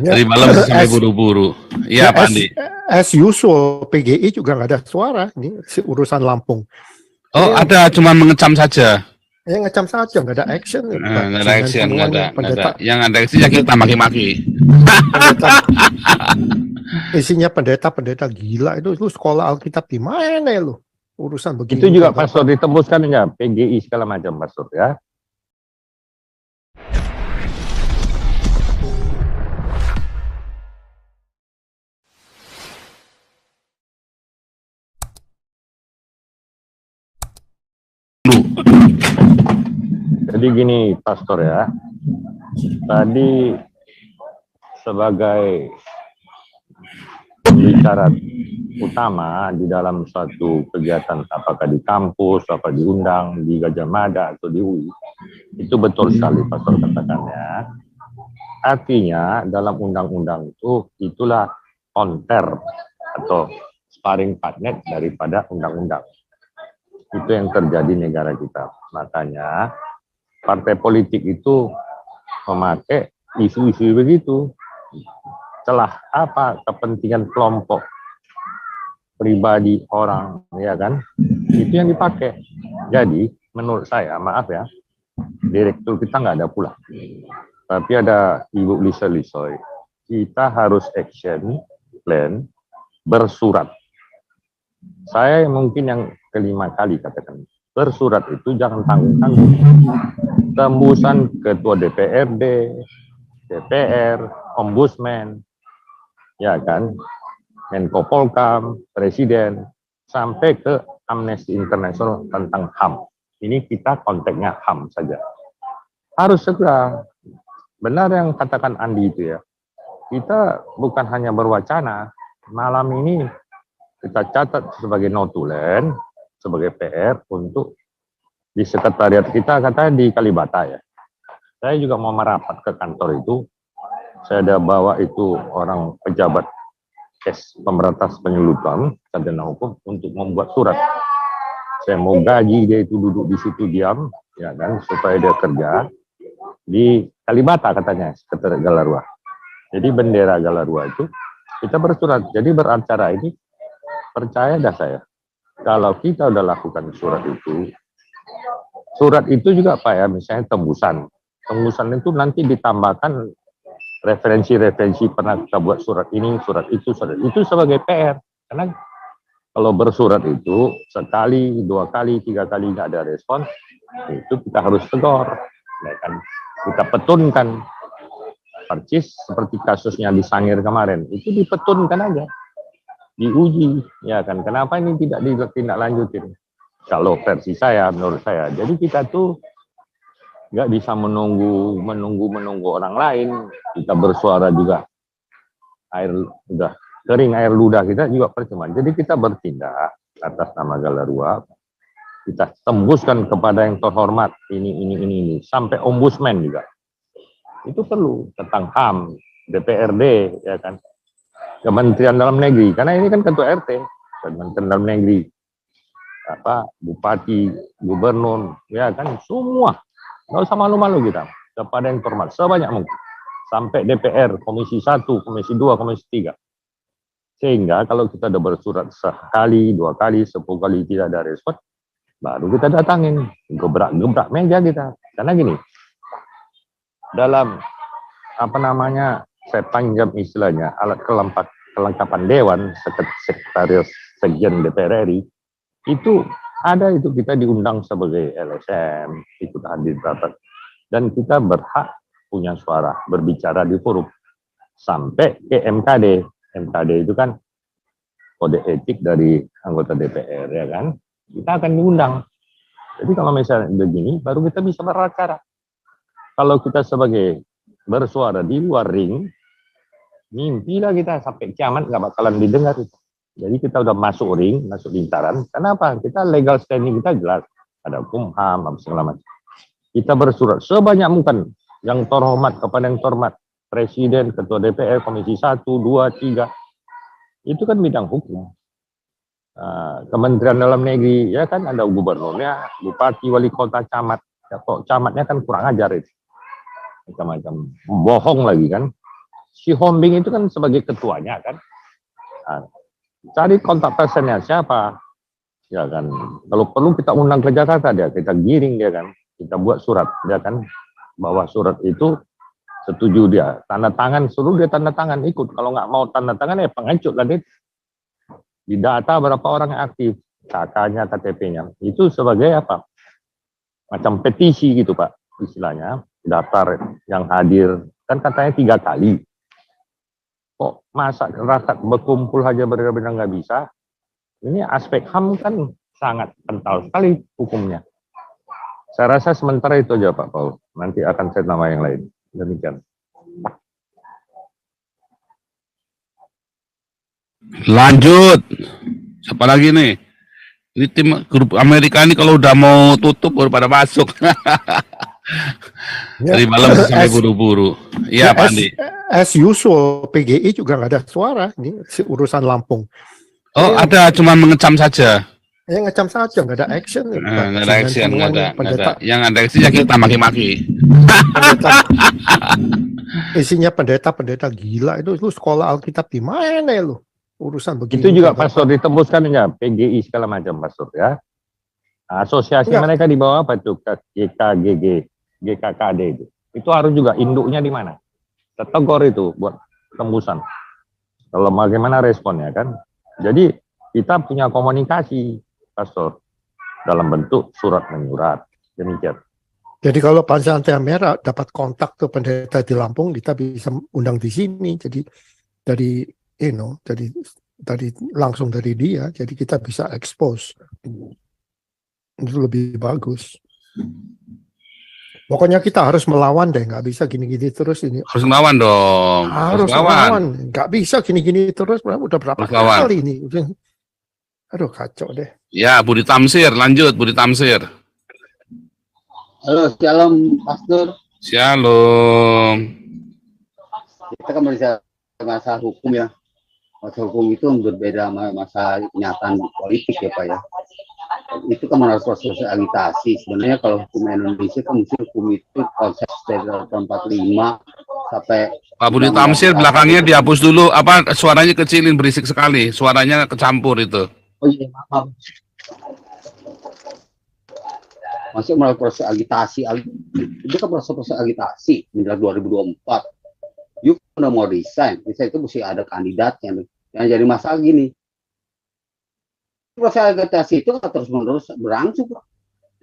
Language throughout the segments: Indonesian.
Ya, Dari malam sampai buru-buru. Iya, Pak Andi. As usual, PGI juga nggak ada suara. Ini urusan Lampung. Oh, ada, cuma mengecam saja. Ya ngecam saja, nggak ada action. Nggak ada action, nggak ada. Yang ada action ya kita maki-maki. Pendeta, isinya pendeta gila itu sekolah Alkitab di mana ya lu? Urusan begini. Itu juga pastor ditembuskan ya, PGI segala macam pastor ya. Jadi gini pastor ya, tadi sebagai pembicara utama di dalam suatu kegiatan, apakah di kampus, apa diundang di Gajah Mada atau di UI, itu betul sekali pastor katakannya. Artinya dalam undang-undang itu itulah counter atau sparring partner daripada undang-undang. Itu yang terjadi di negara kita. Makanya partai politik itu memakai isu-isu begitu. Celah apa kepentingan kelompok pribadi orang, ya kan? Itu yang dipakai. Jadi menurut saya, maaf ya, direktur kita nggak ada pula. Tapi ada Ibu Lisa Lisoy. Kita harus action plan bersurat. Saya mungkin yang kelima kali katakan, bersurat itu jangan tanggung-tanggung. Tembusan ketua DPRD, DPR, ombudsman, ya kan, Menko Polkam, Presiden, sampai ke Amnesty International tentang HAM. Ini kita konteksnya HAM saja. Harus segera. Benar yang katakan Andi itu ya. Kita bukan hanya berwacana. Malam ini kita catat sebagai notulen, sebagai PR untuk di sekretariat kita, katanya di Kalibata ya. Saya juga mau merapat ke kantor itu. Saya ada bawa itu orang pejabat pemberantas penyelundupan sarjana hukum untuk membuat surat. Saya mau gaji dia itu duduk di situ diam, ya kan, supaya dia kerja di Kalibata katanya, sekretariat Galarua. Jadi bendera Galarua itu kita bersurat. Jadi beracara ini, percaya dah saya, kalau kita udah lakukan surat itu juga Pak ya, misalnya tembusan itu nanti ditambahkan referensi pernah kita buat surat ini, surat itu sebagai PR. Karena kalau bersurat itu sekali, 2 kali, 3 kali nggak ada respon, itu kita harus tegur, ya kan? Kita petunkan. Percis seperti kasusnya di Sangir kemarin, itu dipetunkan aja, diuji, ya kan? Kenapa ini tidak ditindaklanjutin? Kalau versi saya, menurut saya, jadi kita tuh nggak bisa menunggu orang lain. Kita bersuara juga air udah kering, air ludah kita juga percuma. Jadi kita bertindak atas nama Galarua, kita tembuskan kepada yang terhormat ini sampai ombudsman juga. Itu perlu tentang HAM, DPRD, ya kan, Kementerian Dalam Negeri, karena ini kan ketua RT, Kementerian Dalam Negeri, apa, bupati, gubernur, ya kan, semua. Nggak usah malu-malu kita, kepada yang terhormat, sebanyak mungkin. Sampai DPR, Komisi 1, Komisi 2, Komisi 3. Sehingga kalau kita udah bersurat sekali, 2 kali, 10 kali tidak ada respon, baru kita datangin, gebrak meja kita. Karena gini, dalam apa namanya, saya panjang istilahnya, alat kelengkapan Dewan, Sekretaris Sekjen DPR RI, itu ada itu kita diundang sebagai LSM, ikut hadir rapat, dan kita berhak punya suara, berbicara di forum, sampai ke MKD. MKD itu kan kode etik dari anggota DPR, ya kan, kita akan diundang. Jadi kalau misalnya begini, baru kita bisa beracara. Kalau kita sebagai bersuara di luar ring, mimpilah kita sampai kiamat nggak bakalan didengar itu. Jadi kita udah masuk ring, masuk lingkaran. Kenapa? Kita legal standing kita jelas. Ada hukum HAM, apa segala macam. Kita bersurat sebanyak mungkin yang terhormat kepada yang terhormat. Presiden, Ketua DPR, Komisi 1, 2, 3. Itu kan bidang hukum. Kementerian Dalam Negeri, ya kan ada gubernurnya, bupati, wali kota, camat. Ya, kok camatnya kan kurang ajar itu. Macam-macam. Bohong lagi kan. Si Hombing itu kan sebagai ketuanya kan. Nah, cari kontak personnya siapa, ya kan. Kalau perlu kita undang ke Jakarta dia, kita giring dia kan. Kita buat surat dia kan, bawa surat itu setuju dia, tanda tangan, suruh dia tanda tangan ikut. Kalau nggak mau tanda tangan ya pengecut lah dia. Di data berapa orang yang aktif, kakaknya, KTP-nya, itu sebagai apa? Macam petisi gitu Pak, istilahnya. Daftar yang hadir kan katanya 3 kali. Kok masa rakyat berkumpul aja benar-benar nggak bisa? Ini aspek HAM kan sangat kental sekali hukumnya. Saya rasa sementara itu aja Pak Paul. Nanti akan saya nama yang lain. Demikian. Lanjut. Siapa lagi nih? Ini tim grup Amerika ini kalau udah mau tutup baru pada masuk. Dari malam sampai buru-buru. Iya Pak Andi. As usual, PGI juga nggak ada suara. Ini urusan Lampung. Oh ada, cuman mengecam saja. Ya ngecam saja, nggak ada action. Nggak ada action, nggak ada. Yang ada action ya kita maki-maki. Isinya pendeta gila itu sekolah Alkitab di mana ya lu? Urusan begini. Itu juga Pastor ditembuskan ya, PGI segala macam Pastor ya. Asosiasi mereka di bawah apa itu? GKGG, GKKD itu. Itu harus juga induknya di mana? Tetegor itu buat tembusan. Kalau bagaimana responnya kan? Jadi kita punya komunikasi Pastor dalam bentuk surat menyurat. Demikian. Jadi kalau Pansel Anti Merah dapat kontak ke pendeta di Lampung, kita bisa undang di sini. Jadi dari dari langsung dari dia, jadi kita bisa expose. Itu lebih bagus. Pokoknya kita harus melawan deh, nggak bisa gini-gini terus ini. Harus melawan dong. Harus melawan, nggak bisa gini-gini terus. Udah berapa kali ini? Aduh kacau deh. Ya Budi Tamsir, lanjut Budi Tamsir. Halo, shalom Pastor. Shalom. Kita kan bisa masalah hukum ya. Masalah hukum itu berbeda sama masalah kenyataan politik ya Pak ya. Itu kan menurut proses agitasi. Sebenarnya kalau hukum Indonesia kan mesti hukum itu konsep dari tahun 45 sampai Pak Budi Tamsir belakangnya dihapus dulu, apa suaranya kecilin, berisik sekali, suaranya kecampur itu. Oh iya, maaf. Masih melalui proses agitasi, itu kan proses agitasi menjelang 2024. Yuk udah mau resign itu mesti ada kandidatnya. Yang jadi masalah gini, proses agitasi itu terus menerus berlangsung,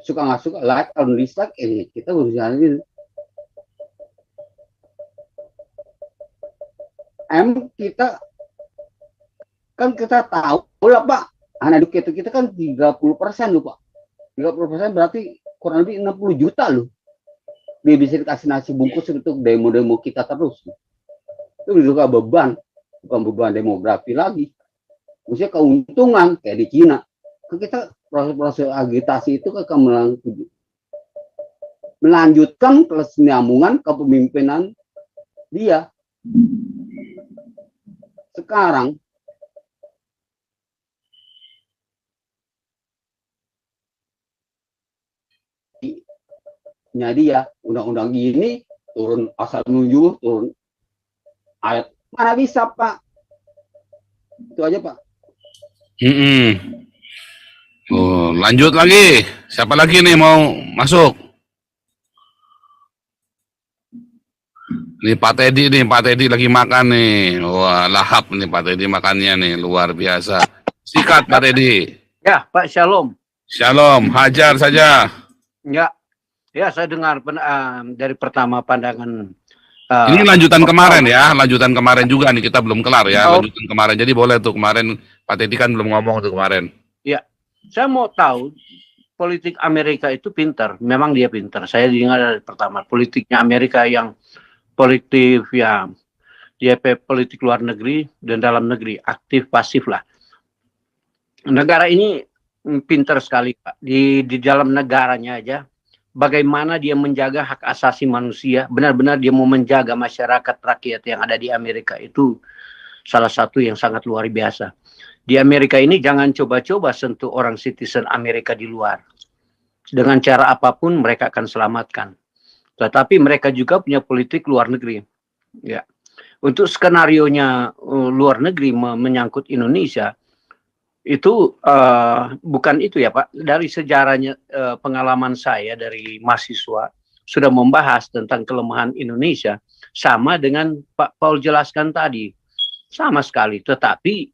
suka nggak suka, like or dislike, kita berusaha ini. Kita kan kita tahu lah Pak, anak kita kan 30% loh Pak. 30% berarti kurang lebih 60 juta loh. Dia bisa dikasih nasi bungkus untuk demo-demo kita terus. Itu juga beban, bukan beban demografi lagi. Maksudnya keuntungan kayak di Cina. Kita proses agitasi itu akan melanjutkan kesinambungan kepemimpinan dia. Sekarang dia undang-undang gini turun asal menuju turun ayat, mana bisa Pak? Itu aja Pak. Oh, lanjut lagi. Siapa lagi nih mau masuk? Nih Pak Teddy lagi makan nih. Wah, lahap nih Pak Teddy makannya nih, luar biasa. Sikat Pak Teddy. Ya, Pak Shalom. Shalom, hajar saja. Ya, saya dengar dari pertama pandangan. Ini lanjutan kemarin ya, lanjutan kemarin juga nih, kita belum kelar ya, lanjutan kemarin. Jadi boleh tuh kemarin, Pak Teddy kan belum ngomong tuh kemarin. Ya, saya mau tahu politik Amerika itu pintar, memang dia pintar. Saya dengar dari pertama, politiknya Amerika yang politik ya, dia politik luar negeri dan dalam negeri, aktif pasif lah. Negara ini pintar sekali Pak, di dalam negaranya aja. Bagaimana dia menjaga hak asasi manusia, benar-benar dia mau menjaga masyarakat rakyat yang ada di Amerika, itu salah satu yang sangat luar biasa. Di Amerika ini jangan coba-coba sentuh orang citizen Amerika di luar. Dengan cara apapun mereka akan selamatkan. Tetapi mereka juga punya politik luar negeri. Ya. Untuk skenarionya luar negeri menyangkut Indonesia, itu bukan itu ya Pak. Dari sejarahnya, pengalaman saya dari mahasiswa sudah membahas tentang kelemahan Indonesia, sama dengan Pak Paul jelaskan tadi, sama sekali. Tetapi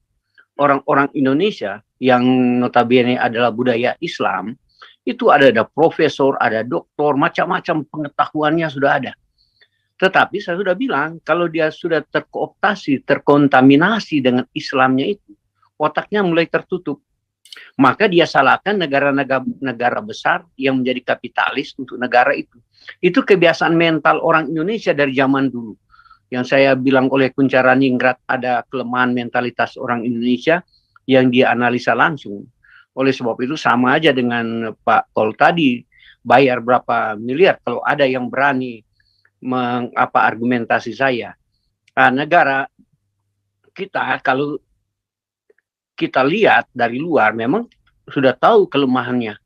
orang-orang Indonesia yang notabene adalah budaya Islam, itu ada profesor, ada doktor, macam-macam pengetahuannya sudah ada. Tetapi saya sudah bilang, kalau dia sudah terkooptasi, terkontaminasi dengan Islamnya itu, otaknya mulai tertutup. Maka dia salahkan negara besar yang menjadi kapitalis untuk negara itu. Itu kebiasaan mental orang Indonesia dari zaman dulu. Yang saya bilang oleh Kunchara Ningrat, ada kelemahan mentalitas orang Indonesia yang dia analisa langsung. Oleh sebab itu sama aja dengan Pak Paul tadi, bayar berapa miliar kalau ada yang berani argumentasi saya. Negara kita kalau kita lihat dari luar memang sudah tahu kelemahannya.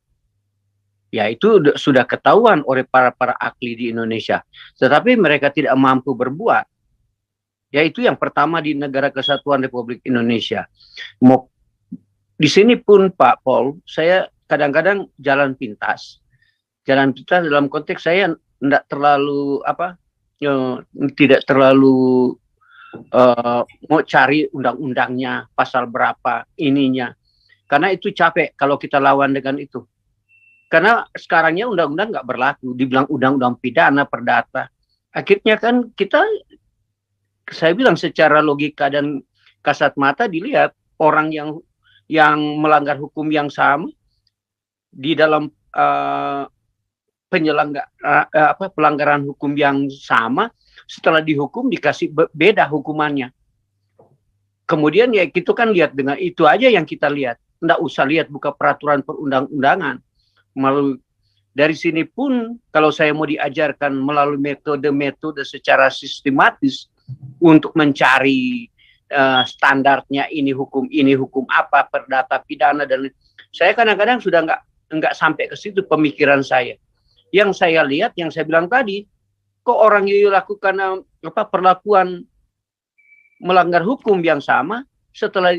Ya itu sudah ketahuan oleh para ahli di Indonesia. Tetapi mereka tidak mampu berbuat. Yaitu yang pertama di Negara Kesatuan Republik Indonesia. Di sini pun Pak Paul, saya kadang-kadang jalan pintas. Jalan pintas dalam konteks saya tidak terlalu tidak terlalu mau cari undang-undangnya, pasal berapa ininya. Karena itu capek kalau kita lawan dengan itu. Karena sekarangnya undang-undang nggak berlaku, dibilang undang-undang pidana perdata. Akhirnya kan saya bilang secara logika dan kasat mata dilihat orang yang melanggar hukum yang sama di dalam pelanggaran hukum yang sama, setelah dihukum dikasih beda hukumannya. Kemudian ya itu kan lihat dengan itu aja yang kita lihat. Nggak usah lihat buka peraturan perundang-undangan. Melalui dari sini pun kalau saya mau diajarkan melalui metode-metode secara sistematis untuk mencari standarnya ini hukum apa, perdata pidana dan saya kadang-kadang sudah nggak sampai ke situ pemikiran saya. Yang saya lihat, yang saya bilang tadi, kok orang yang lakukan perlakuan melanggar hukum yang sama, setelah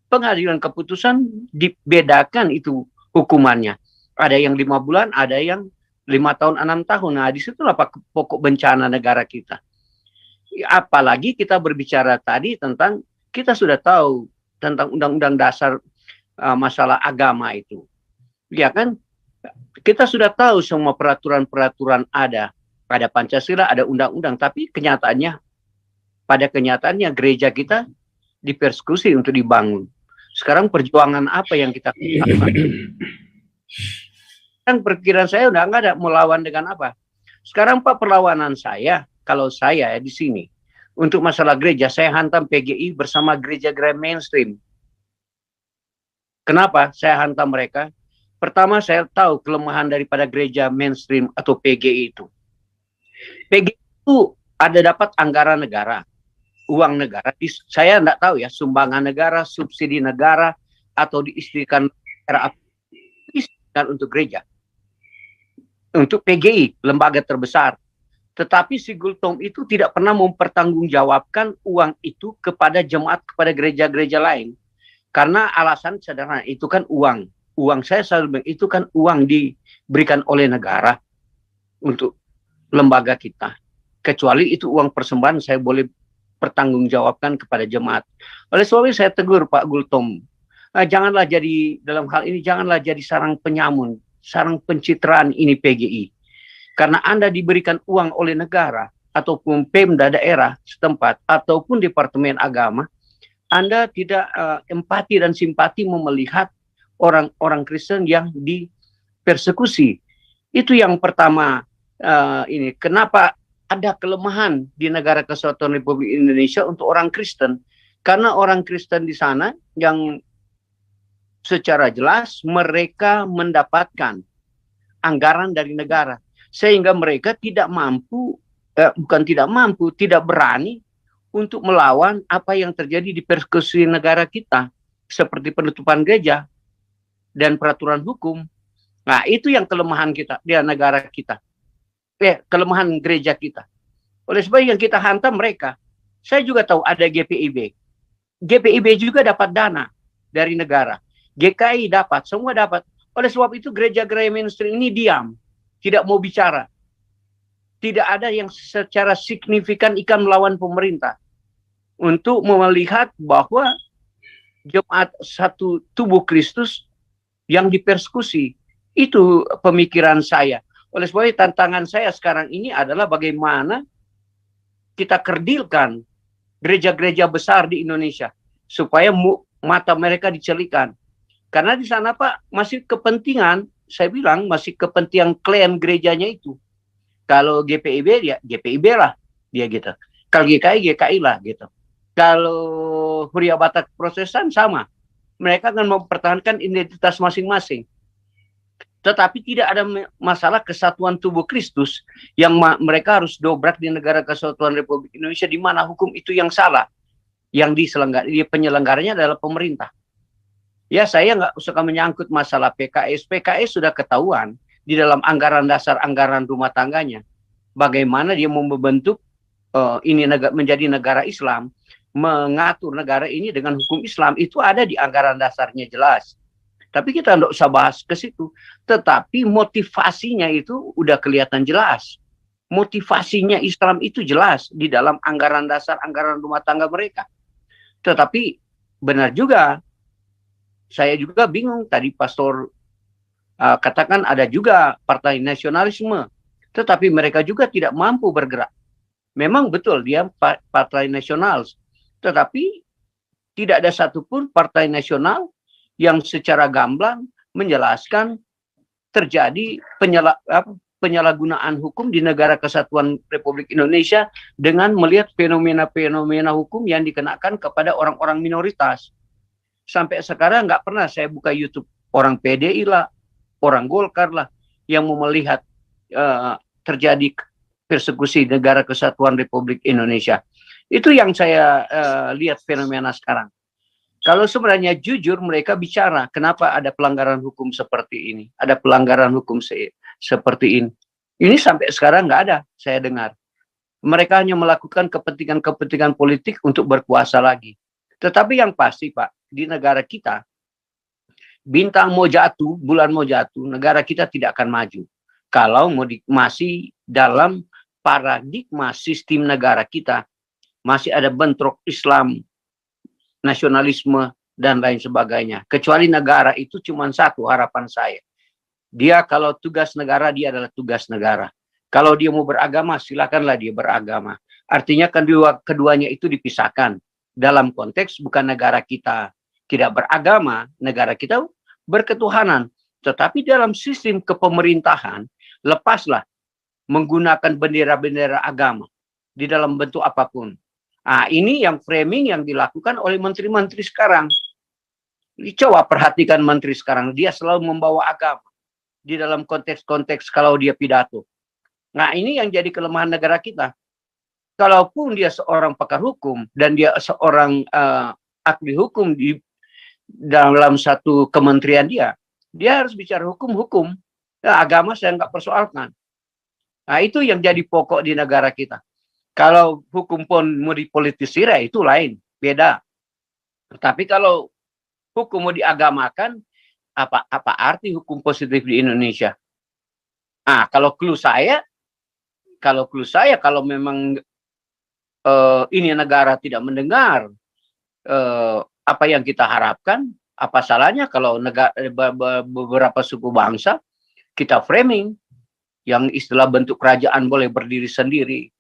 pengadilan keputusan dibedakan itu hukumannya. Ada yang 5 bulan, ada yang 5 tahun, 6 tahun. Nah, disitulah pokok bencana negara kita. Apalagi kita berbicara tadi tentang, kita sudah tahu tentang undang-undang dasar masalah agama itu. Ya kan? Kita sudah tahu semua peraturan-peraturan ada Pancasila, ada undang-undang, tapi pada kenyataannya gereja kita dipersekusi untuk dibangun. Sekarang perjuangan apa yang kita lakukan? Kan perkiraan saya udah nggak ada melawan dengan apa. Sekarang Pak, perlawanan saya, kalau saya di sini untuk masalah gereja, saya hantam PGI bersama gereja-gereja mainstream. Kenapa saya hantam mereka? Pertama, saya tahu kelemahan daripada gereja mainstream atau PGI itu. PGI itu ada dapat anggaran negara, uang negara. Saya tidak tahu ya, sumbangan negara, subsidi negara, atau diistrikan untuk gereja. Untuk PGI, lembaga terbesar. Tetapi si Gultom itu tidak pernah mempertanggungjawabkan uang itu kepada jemaat, kepada gereja-gereja lain. Karena alasan sederhana, itu kan uang. Uang saya selalu bilang, itu kan uang diberikan oleh negara untuk lembaga kita. Kecuali itu uang persembahan, saya boleh pertanggungjawabkan kepada jemaat. Oleh sebab itu saya tegur Pak Gultom. Janganlah jadi, dalam hal ini, janganlah jadi sarang penyamun, sarang pencitraan ini PGI. Karena Anda diberikan uang oleh negara, ataupun Pemda daerah setempat, ataupun Departemen Agama, Anda tidak empati dan simpati melihat orang-orang Kristen yang dipersekusi. Itu yang pertama. Ini kenapa ada kelemahan di Negara Kesatuan Republik Indonesia untuk orang Kristen? Karena orang Kristen di sana yang secara jelas mereka mendapatkan anggaran dari negara, sehingga mereka tidak mampu, tidak berani untuk melawan apa yang terjadi di persekusi negara kita, seperti penutupan gereja dan peraturan hukum. Nah, itu yang kelemahan kita di negara kita. Kelemahan gereja kita. Oleh sebab yang kita hantam mereka. Saya juga tahu ada GPIB. GPIB juga dapat dana dari negara. GKI dapat, semua dapat. Oleh sebab itu gereja-gereja mainstream ini diam, tidak mau bicara. Tidak ada yang secara signifikan ikan melawan pemerintah untuk melihat bahwa jemaat satu tubuh Kristus yang dipersekusi. Itu pemikiran saya. Oleh sebab itu tantangan saya sekarang ini adalah bagaimana kita kerdilkan gereja-gereja besar di Indonesia supaya mata mereka dicelikan. Karena di sana Pak masih kepentingan, saya bilang masih kepentingan klan gerejanya itu. Kalau GPIB ya GPIB lah dia gitu. Kalau GKI GKI lah gitu. Kalau Huria Batak Protestan sama. Mereka akan mempertahankan identitas masing-masing. Tetapi tidak ada masalah kesatuan tubuh Kristus yang mereka harus dobrak di negara kesatuan Republik Indonesia di mana hukum itu yang salah. Yang penyelenggaranya adalah pemerintah. Ya saya nggak suka menyangkut masalah PKS. PKS sudah ketahuan di dalam anggaran dasar anggaran rumah tangganya. Bagaimana dia mau membentuk ini menjadi negara Islam, mengatur negara ini dengan hukum Islam, itu ada di anggaran dasarnya jelas. Tapi kita tidak usah bahas ke situ. Tetapi motivasinya itu udah kelihatan jelas. Motivasinya Islam itu jelas di dalam anggaran dasar anggaran rumah tangga mereka. Tetapi benar juga, saya juga bingung tadi Pastor katakan ada juga partai nasionalisme, tetapi mereka juga tidak mampu bergerak. Memang betul dia partai nasional, tetapi tidak ada satupun partai nasional yang secara gamblang menjelaskan terjadi penyalahgunaan hukum di negara kesatuan Republik Indonesia dengan melihat fenomena-fenomena hukum yang dikenakan kepada orang-orang minoritas. Sampai sekarang nggak pernah saya buka YouTube orang PDI lah, orang Golkar lah yang mau melihat terjadi persekusi negara kesatuan Republik Indonesia. Itu yang saya lihat fenomena sekarang. Kalau sebenarnya jujur mereka bicara kenapa ada pelanggaran hukum seperti ini, ada pelanggaran hukum seperti ini. Ini sampai sekarang nggak ada saya dengar. Mereka hanya melakukan kepentingan-kepentingan politik untuk berkuasa lagi. Tetapi yang pasti Pak, di negara kita, bintang mau jatuh, bulan mau jatuh, negara kita tidak akan maju. Kalau masih dalam paradigma sistem negara kita, masih ada bentrok Islam, nasionalisme, dan lain sebagainya. Kecuali negara itu cuma satu harapan saya. Dia kalau tugas negara, dia adalah tugas negara. Kalau dia mau beragama, silakanlah dia beragama. Artinya kan keduanya itu dipisahkan. Dalam konteks bukan negara kita tidak beragama, negara kita berketuhanan. Tetapi dalam sistem kepemerintahan, lepaslah menggunakan bendera-bendera agama di dalam bentuk apapun. Nah, ini yang framing yang dilakukan oleh menteri-menteri sekarang. Coba perhatikan menteri sekarang, dia selalu membawa agama di dalam konteks-konteks kalau dia pidato. Nah, ini yang jadi kelemahan negara kita. Kalaupun dia seorang pakar hukum dan dia seorang ahli hukum di dalam satu kementerian dia harus bicara hukum-hukum. Nah, agama saya nggak persoalkan. Nah, itu yang jadi pokok di negara kita. Kalau hukum pun mau dipolitisir, ya itu lain, beda. Tapi kalau hukum mau diagamakan, apa arti hukum positif di Indonesia? Ah, kalau clue saya, kalau memang ini negara tidak mendengar apa yang kita harapkan, apa salahnya kalau beberapa suku bangsa kita framing yang istilah bentuk kerajaan boleh berdiri sendiri.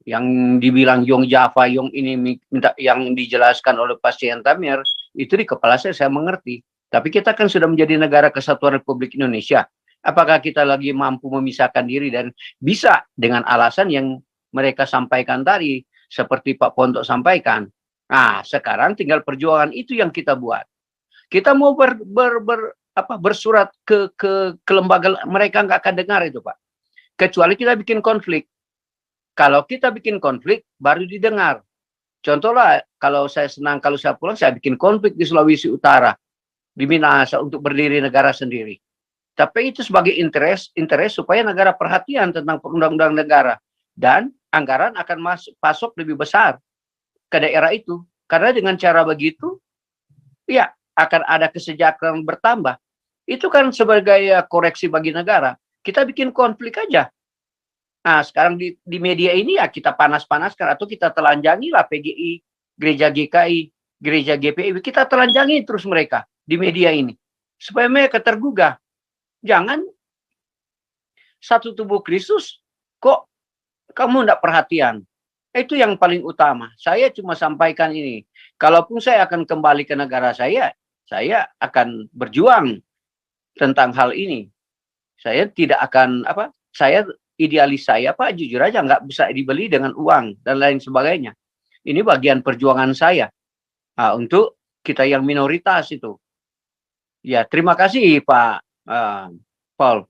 Yang dibilang Yong Java, Yong ini minta yang dijelaskan oleh Pasien Tamir, itu di kepala saya mengerti. Tapi kita kan sudah menjadi negara kesatuan Republik Indonesia. Apakah kita lagi mampu memisahkan diri dan bisa dengan alasan yang mereka sampaikan tadi, seperti Pak Pondok sampaikan. Nah, sekarang tinggal perjuangan itu yang kita buat. Kita mau bersurat ke lembaga, mereka nggak akan dengar itu Pak. Kecuali kita bikin konflik. Kalau kita bikin konflik, baru didengar. Contohlah, kalau saya senang, kalau saya pulang, saya bikin konflik di Sulawesi Utara, di Minahasa untuk berdiri negara sendiri. Tapi itu sebagai interest supaya negara perhatian tentang perundang-undang negara. dan anggaran akan masuk lebih besar ke daerah itu. Karena dengan cara begitu, ya akan ada kesejahteraan bertambah. Itu kan sebagai koreksi bagi negara. Kita bikin konflik aja. Nah, sekarang di media ini ya kita panas-panaskan atau kita telanjangi lah PGI, Gereja GKI, Gereja GPI. Kita telanjangi terus mereka di media ini. Supaya mereka tergugah. Jangan satu tubuh Kristus kok kamu tidak perhatian. Itu yang paling utama. Saya cuma sampaikan ini. Kalaupun saya akan kembali ke negara saya akan berjuang tentang hal ini. Saya tidak akan idealis saya Pak, jujur aja nggak bisa dibeli dengan uang dan lain sebagainya. Ini bagian perjuangan saya untuk kita yang minoritas itu. Ya, terima kasih Pak Paul.